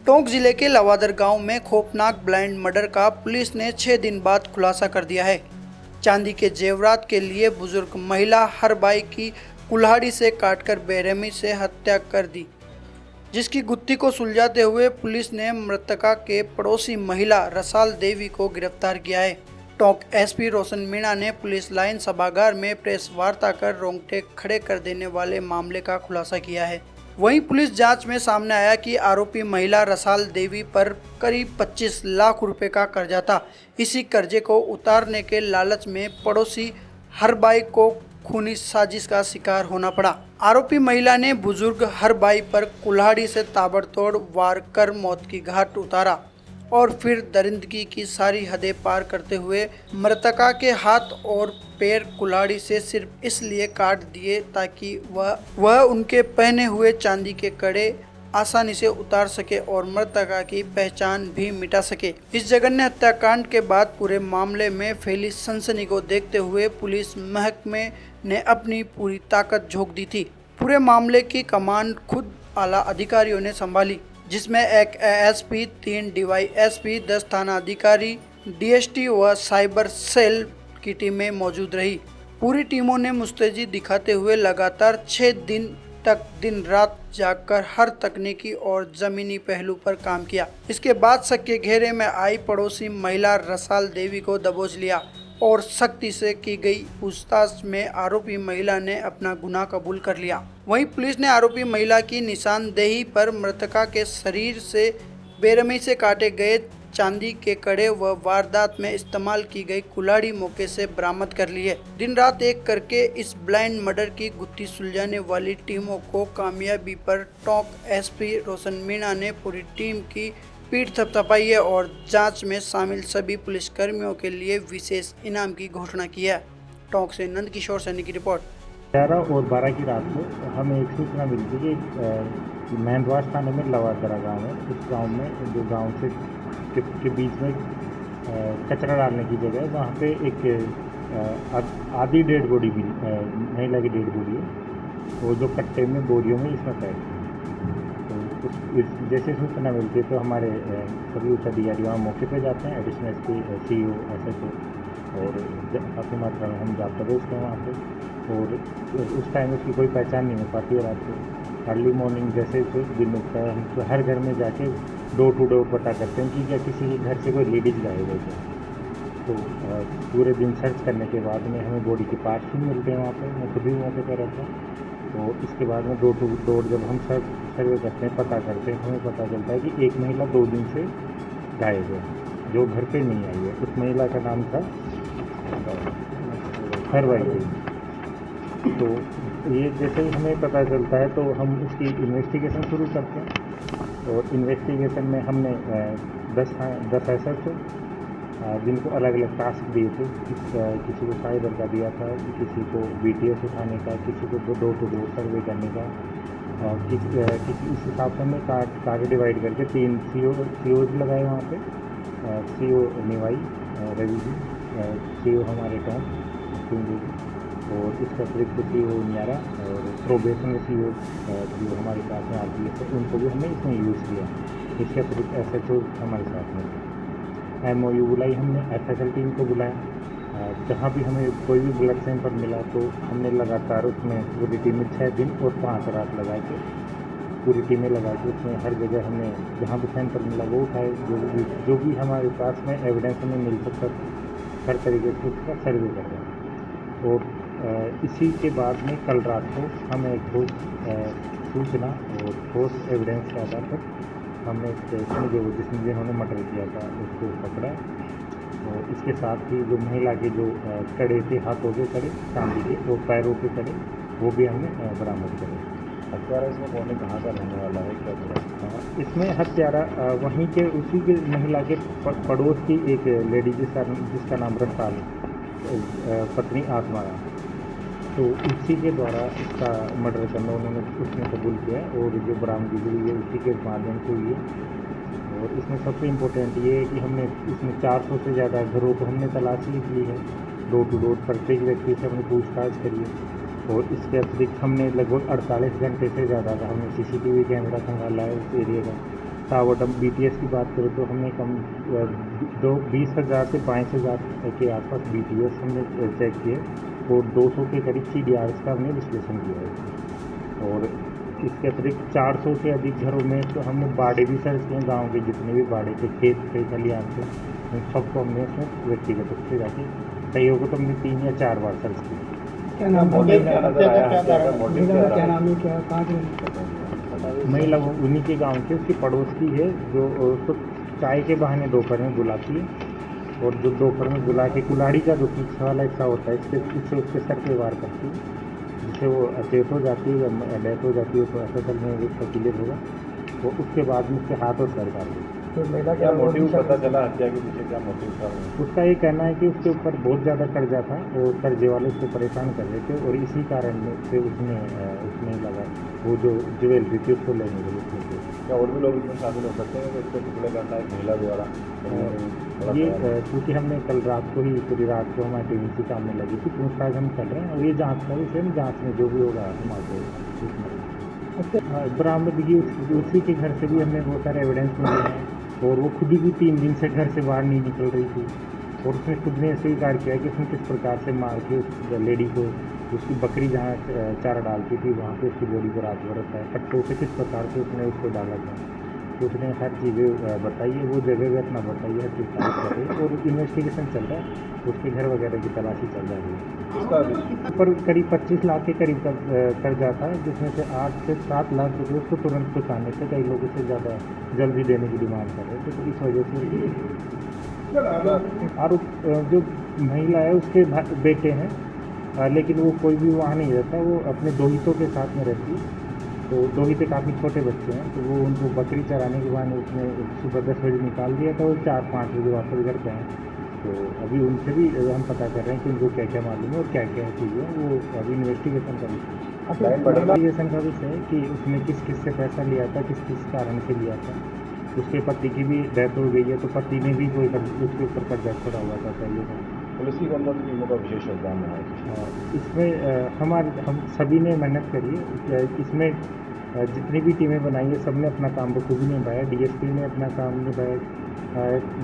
टोंक जिले के लवादर गांव में खौफनाक ब्लाइंड मर्डर का पुलिस ने 6 दिन बाद खुलासा कर दिया है। चांदी के जेवरात के लिए बुजुर्ग महिला हरबाई की कुल्हाड़ी से काटकर बेरहमी से हत्या कर दी, जिसकी गुत्थी को सुलझाते हुए पुलिस ने मृतका के पड़ोसी महिला रसाल देवी को गिरफ्तार किया है। टोंक एसपी रोशन मीणा ने पुलिस लाइन सभागार में प्रेस वार्ता कर रोंगटे खड़े कर देने वाले मामले का खुलासा किया है। वहीं पुलिस जांच में सामने आया कि आरोपी महिला रसाल देवी पर करीब 25 लाख रुपए का कर्जा था। इसी कर्जे को उतारने के लालच में पड़ोसी हरबाई को खूनी साजिश का शिकार होना पड़ा। आरोपी महिला ने बुजुर्ग हरबाई पर कुल्हाड़ी से ताबड़तोड़ वार कर मौत की घाट उतारा और फिर दरिंदगी की सारी हदें पार करते हुए मृतका के हाथ और पैर कुल्हाड़ी से सिर्फ इसलिए काट दिए ताकि वह उनके पहने हुए चांदी के कड़े आसानी से उतार सके और मृतका की पहचान भी मिटा सके। इस जघन्य हत्याकांड के बाद पूरे मामले में फैली सनसनी को देखते हुए पुलिस महकमे ने अपनी पूरी ताकत झोंक दी थी। पूरे मामले की कमान खुद आला अधिकारियों ने संभाली, जिसमें एक एएसपी, 3 डीवाईएसपी, 10 थाना अधिकारी, डीएसटी व साइबर सेल की टीमें मौजूद रही। पूरी टीमों ने मुस्तैदी दिखाते हुए लगातार 6 दिन तक दिन रात जागकर हर तकनीकी और जमीनी पहलू पर काम किया। इसके बाद शक के घेरे में आई पड़ोसी महिला रसाल देवी को दबोच लिया और सख्ती से की गई पूछताछ में आरोपी महिला ने अपना गुनाह कबूल कर लिया। वहीं पुलिस ने आरोपी महिला की निशानदेही पर मृतका के शरीर से बेरहमी से काटे गए चांदी के कड़े व वारदात में इस्तेमाल की गई कुल्हाड़ी मौके से बरामद कर ली है। दिन रात एक करके इस ब्लाइंड मर्डर की गुत्थी सुलझाने वाली टीमों को कामयाबी पर टोंक एसपी रोशन मीणा ने पूरी टीम की पीठ थपथपाई है और जांच में शामिल सभी पुलिसकर्मियों के लिए विशेष इनाम की घोषणा की है। टोंक से नंद किशोर सैनी की रिपोर्ट। 11 और 12 की रात को हमें एक सूचना मिली थी कि मेहंदवास थाने में लवादरा गाँव है। उस गांव में जो गांव से के बीच में कचरा डालने की जगह है, वहाँ पे एक आधी डेड बॉडी भी महिला की डेड बॉडी है, वो जो कट्टे में बोरियों में इसमें पैक। तो जैसे सूचना मिलती है तो हमारे सभी उच्च अधिकारी वहाँ मौके पर जाते हैं। एडिशनल एसपी, सीईओ, एसएचओ और काफ़ी मात्रा में हम जाकर भेजते हैं वहाँ पे। और उस टाइम उसकी कोई पहचान नहीं हो पाती है। रात को अर्ली मॉर्निंग जैसे दिन उठता है, हम तो हर घर में जाके डोर टू डोर पता करते हैं कि क्या किसी के घर से कोई लेडीज़ गायब हो जाए। तो पूरे दिन सर्च करने के बाद में हमें बॉडी के पार्ट्स भी मिलते हैं वहाँ पे। मैं खुद भी मौके पर रहता हूँ। तो इसके बाद में डोर टू डोर जब हम सर्वे करते हैं, पता करते हैं, हमें पता चलता है कि एक महिला 2 दिन से गायब है, जो घर पे नहीं आई है। उस महिला का नाम था हरबाई। तो ये जैसे ही हमें पता चलता है तो हम उसकी इन्वेस्टिगेशन शुरू करते हैं। और इन्वेस्टिगेशन में हमने 10 एसएचओ जिनको अलग अलग टास्क दिए थे। किसी को साइबर का दिया था, किसी को बीटीएस उठाने का, किसी को डोर टू डोर सर्वे करने का। किसी इस हिसाब से हमने टारगेट डिवाइड करके 3 सीओज लगाए वहाँ पे। सीओ निवाई रवि जी, सीओ हमारे टोंक जी, और इसका अतिरिक्त सीओ नियारा और प्रोबेशन सीओ जो हमारे पास में आरपीएफ है, उनको भी हमने इसमें यूज़ किया। इसके अतिरिक्त एसएचओ हमारे साथ में एमओयू बुलाई हमने, एफएसएल टीम को बुलाया। जहाँ भी हमें कोई भी ब्लड सैंपल मिला तो हमने लगातार उसमें पूरी टीम में 6 दिन और 5 रात लगा के पूरी टीमें लगा के उसमें हर जगह हमने जहाँ भी सैंपल मिला वो उठाए। जो भी हमारे पास में एविडेंस हमें मिल सकता हर तरीके से उसका सर्वे कर रहे हैं। और इसी के बाद में कल रात को हमें एक ठोस सूचना और ठोस एविडेंस के आधार पर हमने जिन्होंने मर्डर किया था उसको पकड़ा। और इसके साथ ही जो महिला के जो कड़े थे, हाथों के कड़े चांदी के और पैरों के कड़े, वो भी हमने बरामद करे। हत्यारा इसमें कौन कहाँ का रहने वाला है, क्या पता? इसमें हत्यारा वहीं के उसी के महिला के पड़ोस की एक लेडी जिसका नाम रसाल पत्नी आत्मा है। तो उसी के द्वारा इसका मर्डर करना उसने कबूल किया और जो बरामदगी हुई है उसी के माध्यम से हुई है। और इसमें सबसे इम्पोर्टेंट ये है कि हमने इसमें 400 से ज़्यादा घरों को हमने तलाशी की है, डोर टू डोर प्रत्येक व्यक्ति से हमने पूछताछ करी है। और इसके अतिरिक्त हमने लगभग 48 घंटे से ज़्यादा का हमने सीसीटीवी कैमरा संभाला है उस एरिया का। और हम BTS की बात करें तो हमने कम 20,000 से 22,000 के आसपास BTS हमने चेक किए और 200 के करीब CDRs का हमने विश्लेषण किया है। और इसके अतिरिक्त 400 से अधिक घरों में तो हमने बाड़े भी सर्च किए, गाँव के जितने भी बाड़े थे, खेत थे, खलिहान थे, उन सबको हमने उसमें व्यक्तिगत रूप से जाके कईयों को तो हमने 3 या 4 बार सर्च किया। क्या नाम मोटिव क्या नजर आया? क्या मोटिव क्या नाम है, क्या कहाँ के? महिला उन्हीं के गांव की, उसकी पड़ोस की है, जो उसको चाय के बहाने दोपहर में बुलाती है और जो दोपहर में बुला के कुल्हाड़ी का जो पीछे वाला हिस्सा होता है इससे उसके सर पे वार करती है, जिससे वो अचेत हो जाती है या डेथ हो जाती है। तो अस्पताल में उसका क्लियर होगा, वो उसके बाद में उसके हाथ और सर काट देते। तो महिला क्या मोटिव पता चला? हत्या के पीछे क्या मोटिव था? उसका ये कहना है कि उसके ऊपर बहुत ज़्यादा कर्जा था और कर्जे वाले उसको परेशान कर रहे थे और इसी कारण से उसने लगा वो जो ज्वेलरी थी उसको लेने के लिए। क्या और भी लोग इसमें शामिल हो सकते हैं कि इसको टुकड़े करना एक महिला द्वारा? ये क्योंकि हमने कल रात को ही पूरी रात को हमारी टीम से सामने लगी थी, पूछताछ हम कर रहे हैं और ये जाँच का विषय है, जाँच में जो भी होगा हम आपको बरामदगी उसी के घर से भी हमने बहुत सारे एविडेंस मिले हैं और वो खुद भी 3 दिन से घर से बाहर नहीं निकल रही थी और उसने खुद ने स्वीकार किया कि उसने किस प्रकार से मार के उस लेडी को, उसकी बकरी जहाँ चारा डालती थी वहाँ पे उसकी बॉडी को रात भर रखा है, पट्टों से किस प्रकार से उसने उसको डाला था। तो उसने हर चीज़ें बताई है, वो जगह भी अपना बताई है, हर चीज़ कर रही है और इन्वेस्टिगेशन चल रहा है, उसके घर वगैरह की तलाशी चल रही है। इसका पर करीब 25 लाख के करीब का कर्जा था, जिसमें से 8 से 7 लाख रुपये उसको तुरंत चुकाने थे। कई लोग उससे ज़्यादा जल्दी देने की डिमांड कर रहे थे, तो इस वजह से आरोप जो महिला है उसके बेटे हैं, लेकिन वो कोई भी वहाँ नहीं रहता, वो अपने दोहितों के साथ में रहती है। तो दोहिते काफ़ी छोटे बच्चे हैं, तो वो उनको बकरी चराने के बाद उसने सुबह 10 बजे निकाल दिया था, वो 4-5 बजे वापस घर पे हैं। तो अभी उनसे भी हम पता कर रहे हैं कि उनको क्या क्या मालूम है और क्या क्या चीज़ें हैं, वो अभी इन्वेस्टिगेशन का विषय इन्वेस्टिगेशन का विषय है कि उसने किस किस से पैसा लिया था, किस किस कारण से लिया था। उसके पति की भी डेथ हो गई है, तो पति ने भी कोई उसके ऊपर कर्जा छोड़ा हुआ था पहले का। पुलिस की कौन कौन सी टीमों का विशेष योगदान है? इसमें हम सभी ने मेहनत करी है। इसमें जितनी भी टीमें बनाई है सब ने अपना काम बखूबी निभाया। DSP ने अपना काम निभाया।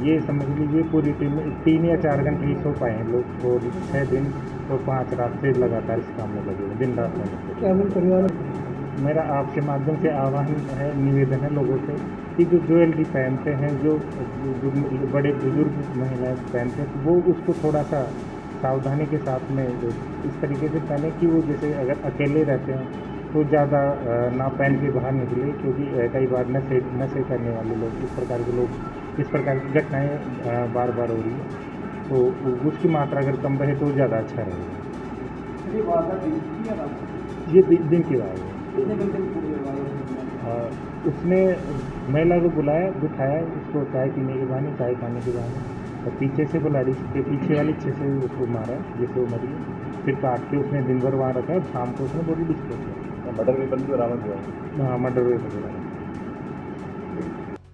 ये समझ लीजिए पूरी टीम में 3 या 4 घंटे ही सो पाए हैं लोग और 6 दिन और 5 रात से लगातार इस काम में लगे हुए, दिन रात में। क्या परिवार मेरा आपके माध्यम से आह्वान है, निवेदन है लोगों से कि जो ज्वेलरी पहनते हैं, जो बड़े बुजुर्ग महिलाएं पहनते हैं, वो उसको थोड़ा सा सावधानी के साथ में इस तरीके से पहने कि वो जैसे अगर अकेले रहते हैं तो ज़्यादा ना पहन के बाहर निकले, क्योंकि कई बार नशे करने वाले लोग इस प्रकार की घटनाएँ बार बार हो रही है, तो उसकी मात्रा अगर कम रहे तो ज़्यादा अच्छा रहेगा। ये दिन की बात है। उसने महिला को बुलाया, बिठाया, उसको चाय पीने के बहाने, चाय खाने के बहाने, और पीछे से बुलाड़ी के पीछे वाली छः से उसको मारा जिससे वो मरी। फिर काट के उसने दिन भर वहाँ रखा और शाम को उसने बॉडी डिस्पोज किया। मर्डर वेपन भी बरामद हुआ? हाँ, मर्डर वेपन बरामद।